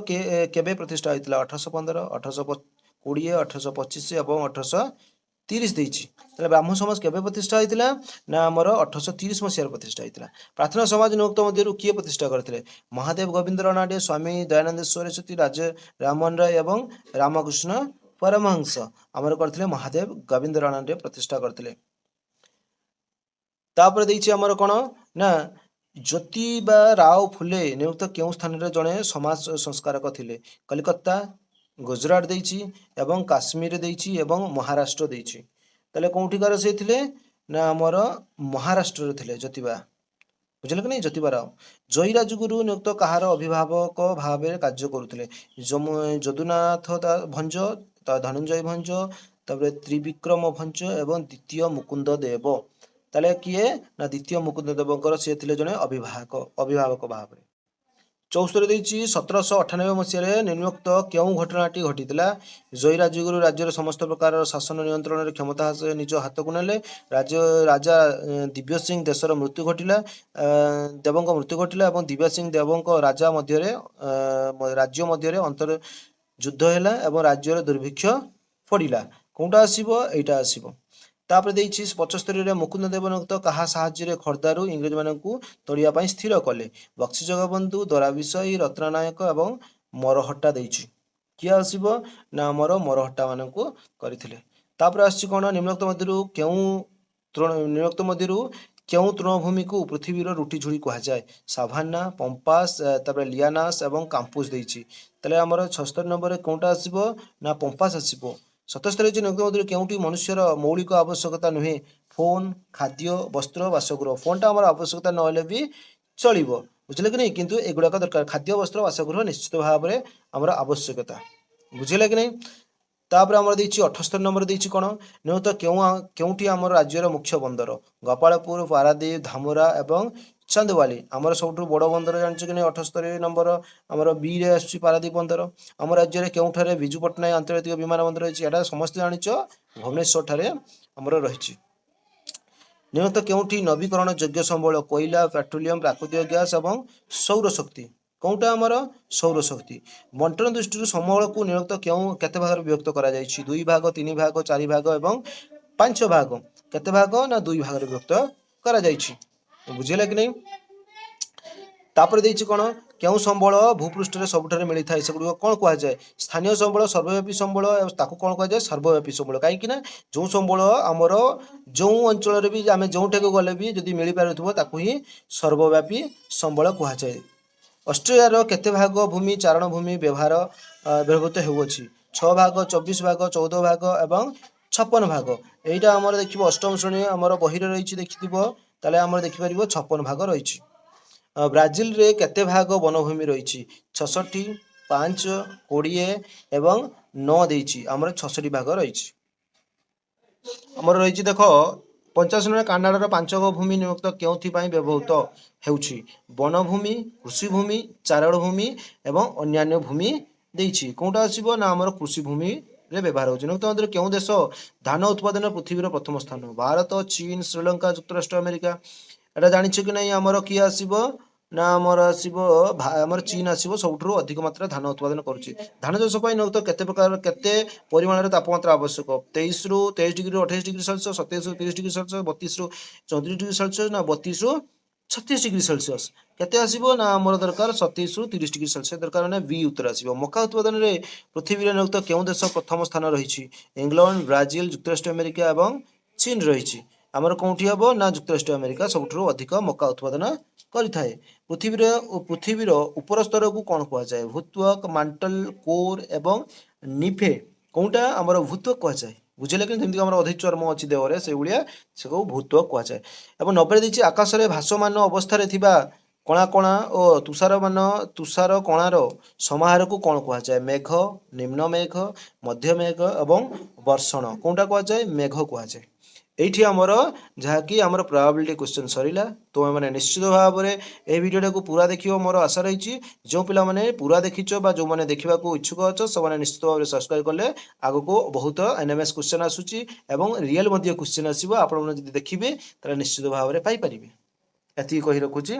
କେବେ ପ୍ରତିଷ୍ଠା ହୋଇଥିଲା? 1815, 1820, 1825 ଏବଂ 1830 ଦେଇଛି। ତାହେଲେ ବ୍ରାହ୍ମ ସମାଜ କେବେ ପ୍ରତିଷ୍ଠା ହୋଇଥିଲା? ନା ଆମର 1830 ମସିହାରେ ପ୍ରତିଷ୍ଠା ହୋଇଥିଲା। ପ୍ରାର୍ଥନା ସମାଜ ନିମ୍ନୋକ୍ତ ମଧ୍ୟରୁ କିଏ ପ୍ରତିଷ୍ଠା କରିଥିଲେ? ମହାଦେବ ଗୋବିନ୍ଦ ରାନାଡେ, ସ୍ୱାମୀ ଦୟାନନ୍ଦ ସରସ୍ୱତୀ, ରାଜା ରାମମୋହନ ରାୟ ଏବଂ ରାମକୃଷ୍ଣ ପରମହଂସ। ଆମର କରିଥିଲେ ମହାଦେବ ଗୋବିନ୍ଦ ରାନାଡେ ପ୍ରତିଷ୍ଠା କରିଥିଲେ। ତାପରେ ଦେଇଛି ଆମର କଣ ନା ଜ୍ୟୋତିବା ରାଓ ଫୁଲେ ନିମ୍ନୋକ୍ତ କେଉଁ ସ୍ଥାନରେ ଜଣେ ସମାଜ ସଂସ୍କାରକ ଥିଲେ? କଲିକତା, ଗୁଜରାଟ ଦେଇଛି ଏବଂ କାଶ୍ମୀର ଦେଇଛି ଏବଂ ମହାରାଷ୍ଟ୍ର ଦେଇଛି। ତାହେଲେ କୋଉଠିକାର ସେ ଥିଲେ? ନା ଆମର ମହାରାଷ୍ଟ୍ରରେ ଥିଲେ ଜ୍ୟୋତିବା। ବୁଝିଲେ କି ନାଇଁ? ଜ୍ୟୋତିବା ରାଓ। ଜୟୀରାଜଗୁରୁ ନିମ୍ନୋକ୍ତ କାହାର ଅଭିଭାବକ ଭାବରେ କାର୍ଯ୍ୟ କରୁଥିଲେ? ଯଦୁନାଥ ଭଞ୍ଜ, ଧନଞ୍ଜୟ ଭଞ୍ଜ, ତାପରେ ତ୍ରିବିକ୍ରମ ଭଞ୍ଜ ଏବଂ ଦ୍ୱିତୀୟ ମୁକୁନ୍ଦ ଦେବ। ତାହେଲେ କିଏ? ନା ଦ୍ୱିତୀୟ ମୁକୁନ୍ଦ ଦେବଙ୍କର ସିଏ ଥିଲେ ଜଣେ ଅଭିଭାବକ ଭାବରେ। 74 ଦେଇଛି 1798 ମସିହାରେ ନିମ୍ନୋକ୍ତ କେଉଁ ଘଟଣାଟି ଘଟିଥିଲା? ଜୟୀରାଜଗୁରୁ ରାଜ୍ୟର ସମସ୍ତ ପ୍ରକାର ଶାସନ ନିୟନ୍ତ୍ରଣରେ କ୍ଷମତା ନିଜ ହାତକୁ ନେଲେ। ରାଜା ଦିବ୍ୟ ସିଂ ଦେଶର ମୃତ୍ୟୁ ଘଟିଲା, ଦେବଙ୍କ ମୃତ୍ୟୁ ଘଟିଲା ଏବଂ ଦିବ୍ୟ ସିଂ ଦେବଙ୍କ ରାଜ୍ୟ ମଧ୍ୟରେ ଅନ୍ତର ଯୁଦ୍ଧ ହେଲା ଏବଂ ରାଜ୍ୟରେ ଦୁର୍ଭିକ୍ଷ ପଡ଼ିଲା। କୋଉଟା ଆସିବ? ଏଇଟା ଆସିବ। ତାପରେ ଦେଇଛି 75ରେ ମୁକୁନ୍ଦ ଦେବ ନିମ୍ନୋକ୍ତ କାହା ସାହାଯ୍ୟରେ ଖୋର୍ଦ୍ଧାରୁ ଇଂରେଜମାନଙ୍କୁ ତଡ଼ିବା ପାଇଁ ସ୍ଥିର କଲେ? ବକ୍ସି ଜଗବନ୍ଧୁ, ଦରା ବିଷୋଇ, ରତ୍ନନାୟକ ଏବଂ ମରହଟ୍ଟା ଦେଇଛି। କିଏ ଆସିବ? ନା ଆମର ମରହଟ୍ଟା ମାନଙ୍କୁ କରିଥିଲେ। ତାପରେ ଆସିଛି କଣ ନିମ୍ନୋକ୍ତ ମଧ୍ୟରୁ କେଉଁ ତୃଣଭୂମିକୁ ପୃଥିବୀର ରୁଟି ଝୁଡ଼ି କୁହାଯାଏ? ସାଭାନା, ପମ୍ପାସ, ତାପରେ ଲିଆନାସ ଏବଂ କାମ୍ପୁସ ଦେଇଛି। ତାହେଲେ ଆମର 76 ନମ୍ବରରେ କୋଉଟା ଆସିବ? ନା ପମ୍ପାସ ଆସିବ। 77 ହେଇଛି ନିମ୍ନୋକ୍ତ ମଧ୍ୟରୁ କେଉଁଟି ମନୁଷ୍ୟର ମୌଳିକ ଆବଶ୍ୟକତା ନୁହେଁ? ଫୋନ, ଖାଦ୍ୟ, ବସ୍ତ୍ର, ବାସଗୃହ। ଫୋନଟା ଆମର ଆବଶ୍ୟକତା ନହେଲେ ବି ଚଳିବ। ବୁଝିଲେ କି ନାହିଁ? କିନ୍ତୁ ଏଗୁଡ଼ାକ ଦରକାର। ଖାଦ୍ୟ, ବସ୍ତ୍ର, ବାସଗୃହ ନିଶ୍ଚିତ ଭାବରେ ଆମର ଆବଶ୍ୟକତା। ବୁଝିଲେ କି ନାହିଁ? ତାପରେ ଆମର ଦେଇଛି 78 ନମ୍ବର ଦେଇଛି କଣ? ନିମ୍ନୋକ୍ତ କେଉଁଠି ଆମର ରାଜ୍ୟର ମୁଖ୍ୟ ବନ୍ଦର? ଗୋପାଳପୁର, ପାରାଦୀପ, ଧାମରା ଏବଂ ଚାନ୍ଦବାଲି। ଆମର ସବୁଠୁ ବଡ଼ ବନ୍ଦର ଜାଣିଛୁ କି ନାହିଁ? 78 ନମ୍ବର ଆମର ବିରେ ଆସୁଛି ପାରାଦୀପ ବନ୍ଦର। ଆମ ରାଜ୍ୟରେ କେଉଁଠାରେ ବିଜୁ ପଟ୍ଟନାୟକ ଆନ୍ତର୍ଜାତିକ ବିମାନ ବନ୍ଦର ରହିଛି? ଏଇଟା ସମସ୍ତେ ଜାଣିଛ, ଭୁବନେଶ୍ୱର ଠାରେ ଆମର ରହିଛି। ନିମ୍ନୋକ୍ତ କେଉଁଠି ନବୀକରଣ ଯୋଗ୍ୟ ସମ୍ବଳ? କୋଇଲା, ପେଟ୍ରୋଲିୟମ, ପ୍ରାକୃତିକ ଗ୍ୟାସ ଏବଂ ସୌରଶକ୍ତି। କୋଉଟା ଆମର? ସୌରଶକ୍ତି। ବଣ୍ଟନ ଦୃଷ୍ଟିରୁ ସମବଳକୁ ନିମ୍ନୋକ୍ତ କେତେ ଭାଗରେ ବିଭକ୍ତ କରାଯାଇଛି? 2 ଭାଗ, 3 ଭାଗ, 4 ଭାଗ ଏବଂ 5 ଭାଗ। କେତେ ଭାଗ? ନା 2 ଭାଗରେ ବିଭକ୍ତ କରାଯାଇଛି। ବୁଝିଲେ କି ନାହିଁ? ତାପରେ ଦେଇଛି କଣ? କେଉଁ ସମ୍ବଳ ଭୂପୃଷ୍ଠରେ ସବୁଠାରେ ମିଳିଥାଏ? ସେଗୁଡ଼ିକ କଣ କୁହାଯାଏ? ସ୍ଥାନୀୟ ସମ୍ବଳ, ସର୍ବବ୍ୟାପୀ ସମ୍ବଳ, ତାକୁ କଣ କୁହାଯାଏ? ସର୍ବବ୍ୟାପୀ ସମ୍ବଳ। କାହିଁକି ନା ଯେଉଁ ସମ୍ବଳ ଆମର ଯେଉଁ ଅଞ୍ଚଳରେ ବି ଆମେ ଯେଉଁଠାକୁ ଗଲେ ବି ଯଦି ମିଳିପାରୁଥିବ ତାକୁ ହିଁ ସର୍ବବ୍ୟାପୀ ସମ୍ବଳ କୁହାଯାଏ। ଅଷ୍ଟ୍ରେଲିଆର କେତେ ଭାଗ ଭୂମି ଚାରଣ ଭୂମି ବ୍ୟବହୃତ ହେଉଅଛି? 6 ଭାଗ, 24 ଭାଗ, 14 ଭାଗ ଏବଂ 56 ଭାଗ। ଏଇଟା ଆମର ଦେଖିବ ଅଷ୍ଟମ ଶ୍ରେଣୀ ଆମର ବହିରେ ରହିଛି, ଦେଖିଥିବ। ତାହେଲେ ଆମର ଦେଖିପାରିବ 56 ଭାଗ ରହିଛି। ବ୍ରାଜିଲରେ କେତେ ଭାଗ ବନଭୂମି ରହିଛି? 66, 5, 20 ଏବଂ 9 ଦେଇଛି। ଆମର 66 ଭାଗ ରହିଛି। ଆମର ରହିଛି ଦେଖ 85 କାନାଡ଼ାର 5 ଭୂମି ନିମ୍ନୋକ୍ତ କେଉଁଥିପାଇଁ ବ୍ୟବହୃତ ହେଉଛି? ବନଭୂମି, କୃଷିଭୂମି, ଚାରଣ ଭୂମି ଏବଂ ଅନ୍ୟାନ୍ୟ ଭୂମି ଦେଇଛି। କୋଉଟା ଆସିବ? ନା ଆମର କୃଷି ଭୂମିରେ ବ୍ୟବହାର ହେଉଛି। ନିମ୍ନୋକ୍ତ ମଧ୍ୟରୁ କେଉଁ ଦେଶ ଧାନ ଉତ୍ପାଦନ ପୃଥିବୀର ପ୍ରଥମ ସ୍ଥାନ? ଭାରତ, ଚୀନ, ଶ୍ରୀଲଙ୍କା, ଯୁକ୍ତରାଷ୍ଟ୍ର ଆମେରିକା। ଏଟା ଜାଣିଛ କି ନାହିଁ? ଆମର କିଏ ଆସିବ? ନା ଆମର ଆସିବ ଆମର ଚୀନ ଆସିବ। ସବୁଠାରୁ ଅଧିକ ମାତ୍ରା ଧାନ ଉତ୍ପାଦନ କରୁଛି। ଧାନ ଚାଷ ପାଇଁ ନିମ୍ନୋକ୍ତ କେତେ ପରିମାଣରେ ତାପମାତ୍ରା ଆବଶ୍ୟକ? 23 ରୁ 23 ଡିଗ୍ରୀରୁ 28 ଡିଗ୍ରୀ ସେଲସିୟସ୍, 27 ରୁ 30 ଡିଗ୍ରୀ ସେଲସିୟସ୍, 32 ରୁ 34 ଡିଗ୍ରୀ ସେଲସିୟସ୍ ନା 32 ରୁ 36 ଡିଗ୍ରୀ ସେଲସିୟସ୍। କେତେ ଆସିବ? ନା ଆମର ଦରକାର 27 ରୁ 30 ଡିଗ୍ରୀ ସେଲସିୟସ୍ ଦରକାର, ମାନେ ବି ଉତ୍ତର ଆସିବ। ମକା ଉତ୍ପାଦନରେ ପୃଥିବୀରେ ନିମ୍ନୋକ୍ତ କେଉଁ ଦେଶ ପ୍ରଥମ ସ୍ଥାନ ରହିଛି? ଇଂଲଣ୍ଡ, ବ୍ରାଜିଲ, ଯୁକ୍ତରାଷ୍ଟ୍ର ଆମେରିକା ଏବଂ ଚୀନ ରହିଛି। ଆମର କୋଉଠି ହବ? ନା ଯୁକ୍ତରାଷ୍ଟ୍ର ଆମେରିକା ସବୁଠାରୁ ଅଧିକ ମକା ଉତ୍ପାଦନ କରିଥାଏ। ପୃଥିବୀର ଉପର ସ୍ତରକୁ କଣ କୁହାଯାଏ? ଭୂତ୍ୱକ, ମାଣ୍ଟଲ, କୋର ଏବଂ ନିଫେ। କୋଉଟା? ଆମର ଭୂତ୍ୱକ କୁହାଯାଏ। ବୁଝିଲେ କି? ଯେମିତି ଆମର ଅଧିକ ଚର୍ମ ଅଛି ଦେହରେ, ସେଇଭଳିଆ ସେକୁ ଭୂତ୍ୱକ କୁହାଯାଏ। ଏବଂ 90 ଦେଇଛି ଆକାଶରେ ଭାସମାନ ଅବସ୍ଥାରେ ଥିବା କଣା କଣା ଓ ତୁଷାର କଣାର ସମାହାରକୁ କଣ କୁହାଯାଏ? ମେଘ, ନିମ୍ନ ମେଘ, ମଧ୍ୟ ମେଘ ଏବଂ ବର୍ଷଣ। କୋଉଟା କୁହାଯାଏ? ମେଘ କୁହାଯାଏ। এইଠି ଆମର ଯାହାକି ଆମର ପ୍ରୋବାବିଲିଟି କ୍ୱେଶ୍ଚନ୍ ସରିଲା। ତୁମେମାନେ ନିଶ୍ଚିତ ଭାବରେ ଏହି ଭିଡ଼ିଓଟାକୁ ପୁରା ଦେଖିବ ମୋର ଆଶା ରହିଛି। ଯେଉଁ ପିଲାମାନେ ପୁରା ଦେଖିଛ ବା ଯେଉଁମାନେ ଦେଖିବାକୁ ଇଚ୍ଛୁକ ଅଛ ସେମାନେ ନିଶ୍ଚିତ ଭାବରେ ସବସ୍କ୍ରାଇବ୍ କଲେ ଆଗକୁ ବହୁତ NMS କ୍ୱେଶ୍ଚନ୍ ଆସୁଛି ଏବଂ ରିଏଲ୍ ମଧ୍ୟ କ୍ୱେଶ୍ଚନ୍ ଆସିବ। ଆପଣମାନେ ଯଦି ଦେଖିବେ ତାହେଲେ ନିଶ୍ଚିତ ଭାବରେ ପାଇପାରିବେ। ଏତିକି କହି ରଖୁଛି।